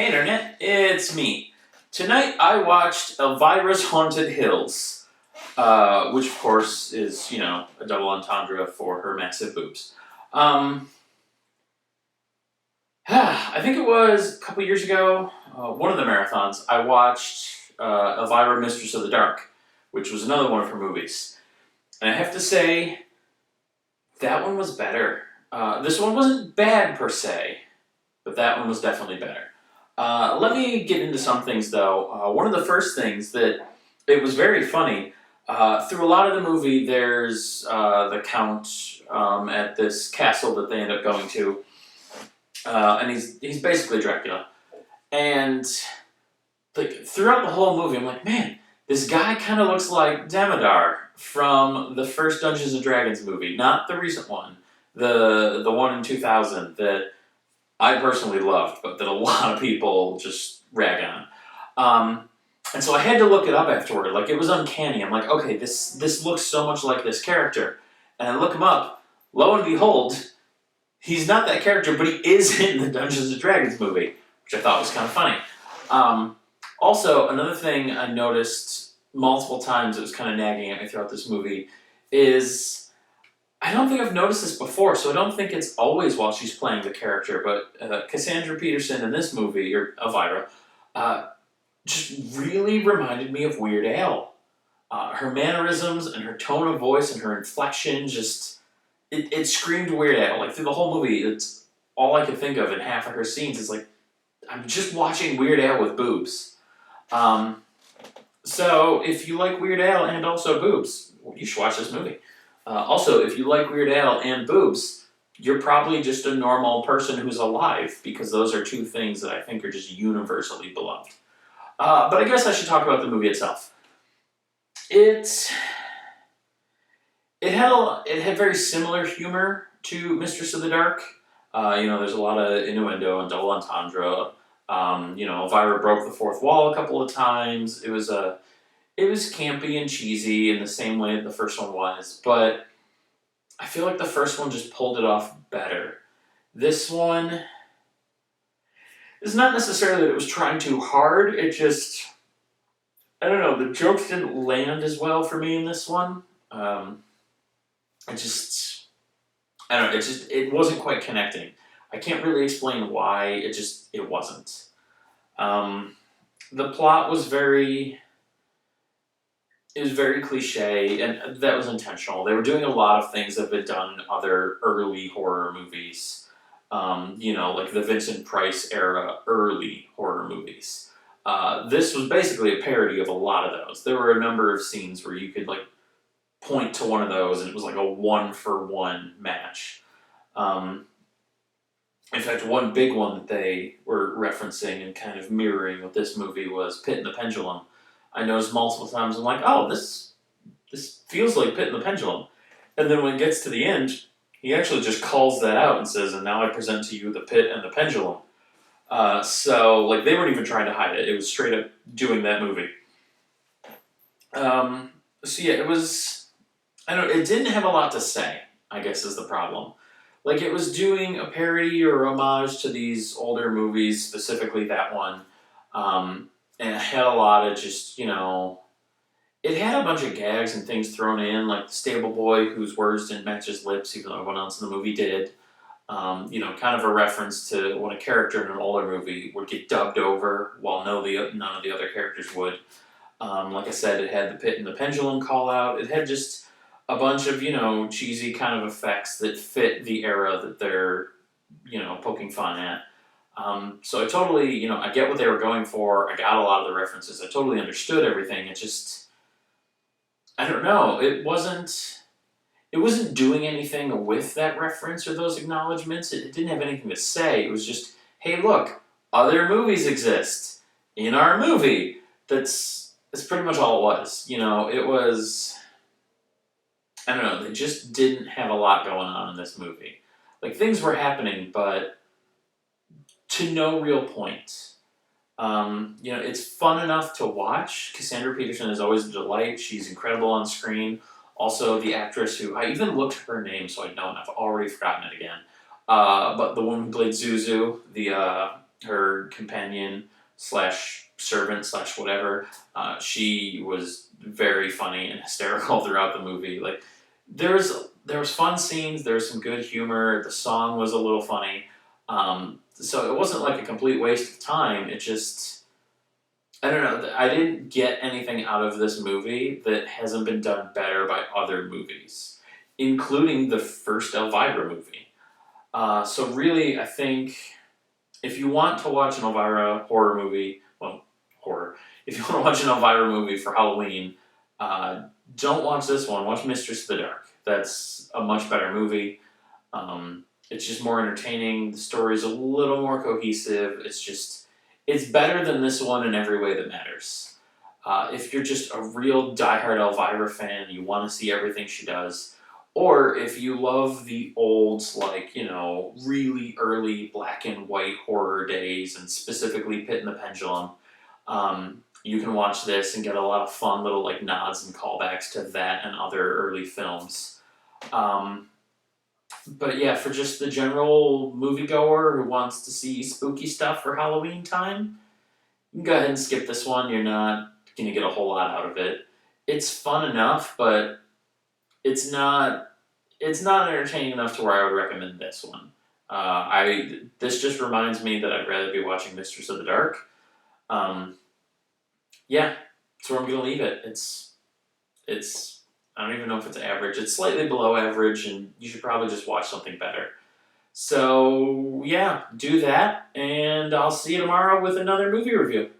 Hey Internet, it's me. Tonight I watched Elvira's Haunted Hills, which of course is, a double entendre for her massive boobs. I think it was a couple years ago, one of the marathons, I watched Elvira Mistress of the Dark, which was another one of her movies. And I have to say, that one was better. This one wasn't bad per se, but that one was definitely better. Let me get into some things though. One of the first things that it was very funny. Through a lot of the movie, there's the Count at this castle that they end up going to, and he's basically Dracula. And like throughout the whole movie, I'm like, man, this guy kind of looks like Damodar from the first Dungeons and Dragons movie, not the recent one, the one in 2000 that I personally loved, but that a lot of people just rag on. And so I had to look it up afterward. Like, it was uncanny. I'm like, okay, this looks so much like this character. And I look him up. Lo and behold, he's not that character, but he is in the Dungeons and Dragons movie, which I thought was kind of funny. Also, another thing I noticed multiple times that was kind of nagging at me throughout this movie is I don't think I've noticed this before, so I don't think it's always while she's playing the character, but Cassandra Peterson in this movie, or Elvira, just really reminded me of Weird Al. Her mannerisms and her tone of voice and her inflection it screamed Weird Al. Like, through the whole movie, it's all I could think of in half of her scenes is like, I'm just watching Weird Al with boobs. So, if you like Weird Al and also boobs, you should watch this movie. Also, if you like Weird Al and boobs, you're probably just a normal person who's alive, because those are two things that I think are just universally beloved. But I guess I should talk about the movie itself. It had very similar humor to Mistress of the Dark. There's a lot of innuendo and double entendre. Elvira broke the fourth wall a couple of times. It was campy and cheesy in the same way that the first one was, but I feel like the first one just pulled it off better. This one is not necessarily that it was trying too hard, it just, I don't know, the jokes didn't land as well for me in this one. It wasn't quite connecting. I can't really explain why, it wasn't. The plot was very cliche, and that was intentional. They were doing a lot of things that have been done in other early horror movies. Like the Vincent Price era early horror movies. This was basically a parody of a lot of those. There were a number of scenes where you could point to one of those and it was like a 1-for-1 match. In fact, one big one that they were referencing and kind of mirroring with this movie was Pit and the Pendulum. I noticed multiple times, I'm like, oh, this feels like Pit and the Pendulum. And then when it gets to the end, he actually just calls that out and says, and now I present to you the Pit and the Pendulum. They weren't even trying to hide it. It was straight up doing that movie. It was, it didn't have a lot to say, I guess is the problem. Like, it was doing a parody or homage to these older movies, specifically that one. And it had a lot of just, it had a bunch of gags and things thrown in, like the stable boy whose words didn't match his lips, even though everyone else in the movie did. Kind of a reference to when a character in an older movie would get dubbed over while none of the other characters would. Like I said, it had the Pit and the Pendulum call out. It had just a bunch of, cheesy kind of effects that fit the era that they're, poking fun at. So I totally, I get what they were going for. I got a lot of the references. I totally understood everything. It just, I don't know. It wasn't doing anything with that reference or those acknowledgments. It didn't have anything to say. It was just, hey, look, other movies exist in our movie. That's pretty much all it was. It was, I don't know. They just didn't have a lot going on in this movie. Like, things were happening, but to no real point. It's fun enough to watch. Cassandra Peterson is always a delight. She's incredible on screen. Also, the actress who, I even looked at her name so I'd know, and I've already forgotten it again. But the woman who played Zuzu, the her companion slash servant slash whatever. She was very funny and hysterical throughout the movie. Like there was fun scenes. There was some good humor. The song was a little funny. So it wasn't like a complete waste of time. It just I don't know. I didn't get anything out of this movie that hasn't been done better by other movies, including the first Elvira movie. So really, I think if you want to watch an Elvira horror movie, well, horror. If you want to watch an Elvira movie for Halloween, uh, don't watch this one. Watch Mistress of the Dark. That's a much better movie. It's just more entertaining. The story's a little more cohesive. It's better than this one in every way that matters. If you're just a real diehard Elvira fan, you want to see everything she does, or if you love the old, like, really early black and white horror days, and specifically Pit and the Pendulum, you can watch this and get a lot of fun little like nods and callbacks to that and other early films. Um, but yeah, for just the general moviegoer who wants to see spooky stuff for Halloween time, you can go ahead and skip this one. You're not going to get a whole lot out of it. It's fun enough, but it's not it's not entertaining enough to where I would recommend this one. This just reminds me that I'd rather be watching Mistress of the Dark. Um, yeah, that's where I'm gonna leave it. It's I don't even know if it's average. It's slightly below average, and you should probably just watch something better. So yeah, do that, and I'll see you tomorrow with another movie review.